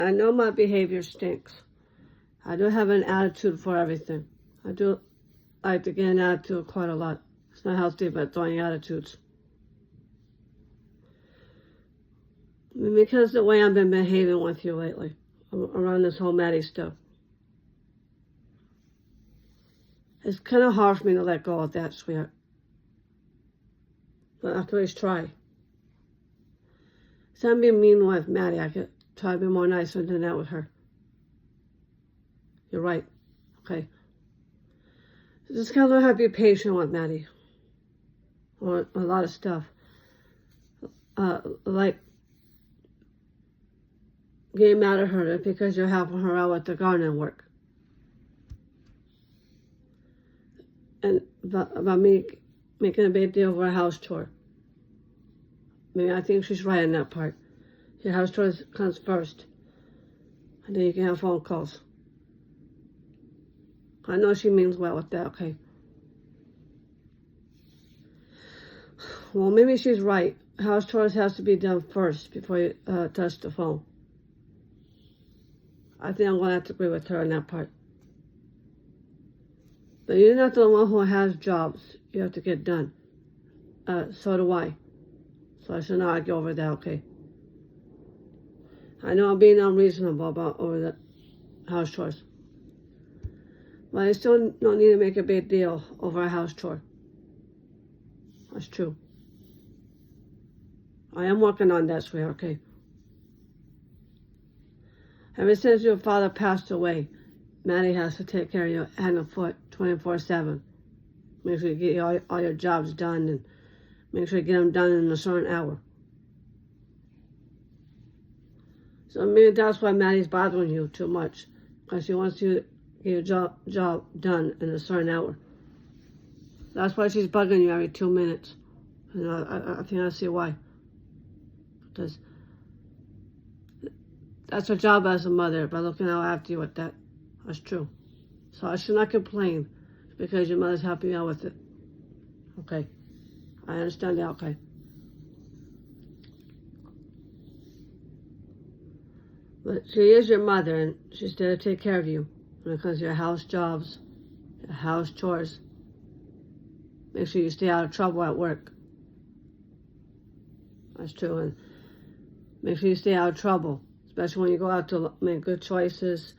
I know my behavior stinks. I do have an attitude for everything. I do like to get an attitude quite a lot. It's not healthy, but throwing attitudes. Because the way I've been behaving with you lately, around this whole Maddie stuff. It's kind of hard for me to let go of that, sweetheart. But I can always try. Instead of being mean with Maddie, I could try to be more nicer than that with her. You're right. Okay. Just gotta learn how to be patient with Maddie. Or a lot of stuff. Like getting mad at her because you're helping her out with the gardening work. And about me making a big deal over a house chore. Maybe I think she's right in that part. Your house chore comes first. And then you can have phone calls. I know she means well with that, okay? Well, maybe she's right. House chores has to be done first before you touch the phone. I think I'm going to have to agree with her on that part. But you're not the one who has jobs you have to get done. So do I. So I shouldn't argue over that, okay? I know I'm being unreasonable over the house chores. But I still don't need to make a big deal over a house chore. That's true. I am working on that, sweetheart, okay? Ever since your father passed away, Maddie has to take care of your hand and foot 24/7. Make sure you get all your jobs done and make sure you get them done in a certain hour. So maybe that's why Maddie's bothering you too much, because she wants you to get your job done in a certain hour. That's why she's bugging you every 2 minutes. You know, I think I see why. Because that's her job as a mother, by looking out after you with that. That's true. So I should not complain because your mother's helping you out with it. Okay. I understand that, okay. But she is your mother, and she's there to take care of you when it comes to your house jobs, your house chores. Make sure you stay out of trouble at work. That's true. And make sure you stay out of trouble, especially when you go out to make good choices.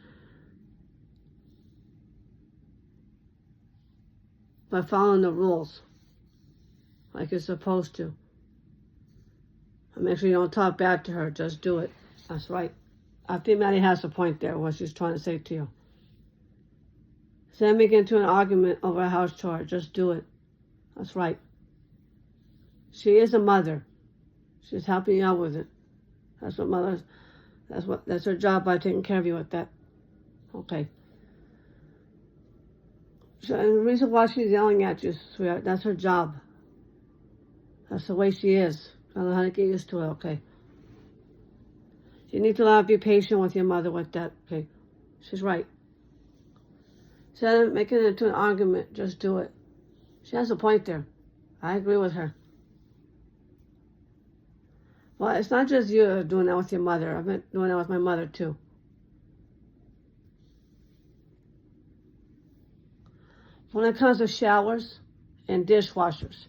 By following the rules like you're supposed to. And make sure you don't talk back to her, just do it. That's right. I think Maddie has a point there, what she's trying to say to you. Instead of making into an argument over a house chore, just do it. That's right. She is a mother. She's helping you out with it. That's what mothers, that's her job by taking care of you with that. Okay. So, and the reason why she's yelling at you, sweetheart, that's her job. That's the way she is. I don't know how to get used to it, okay? You need to learn to be patient with your mother with that, okay? She's right. Instead of making it into an argument, just do it. She has a point there. I agree with her. Well, it's not just you doing that with your mother. I've been doing that with my mother, too. When it comes to showers and dishwashers,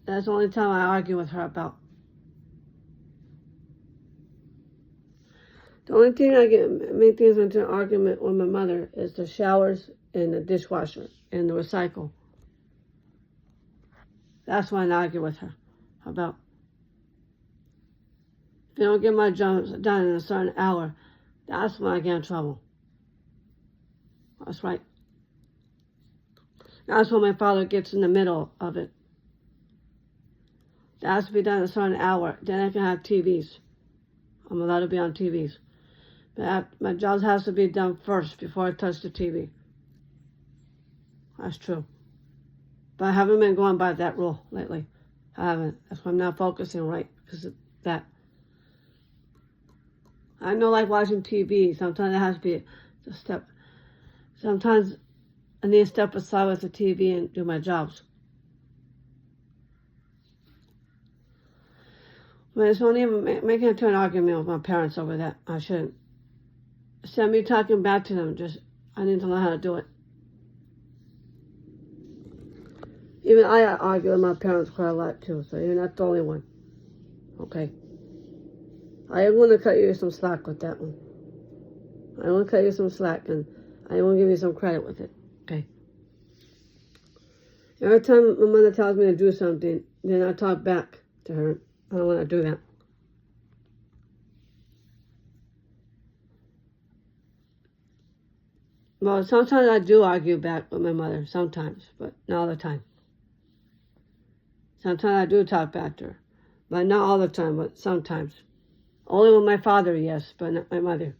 that's the only time I argue with her about. The only thing I make things into an argument with my mother is the showers and the dishwasher and the recycle. That's what I argue with her about. If I don't get my jobs done in a certain hour, that's when I get in trouble. That's right. That's when my father gets in the middle of it. That has to be done in a certain hour. Then I can have TVs. I'm allowed to be on TVs. But my job has to be done first before I touch the TV. That's true. But I haven't been going by that rule lately. I haven't. That's why I'm not focusing right, because of that. I know, like watching TV, sometimes it has to be a step. Sometimes I need to step aside with the TV and do my jobs. But it's not even making it to an argument with my parents over that. I shouldn't. Instead of me talking back to them, I need to learn how to do it. Even I argue with my parents quite a lot too, so you're not the only one. Okay? I am going to cut you some slack with that one. I want to cut you some slack, and I want to give you some credit with it. Okay? Every time my mother tells me to do something, then I talk back to her. I don't want to do that. Well, sometimes I do argue back with my mother, sometimes, but not all the time. Sometimes I do talk back to her, but not all the time, but sometimes. Only with my father, yes, but not my mother.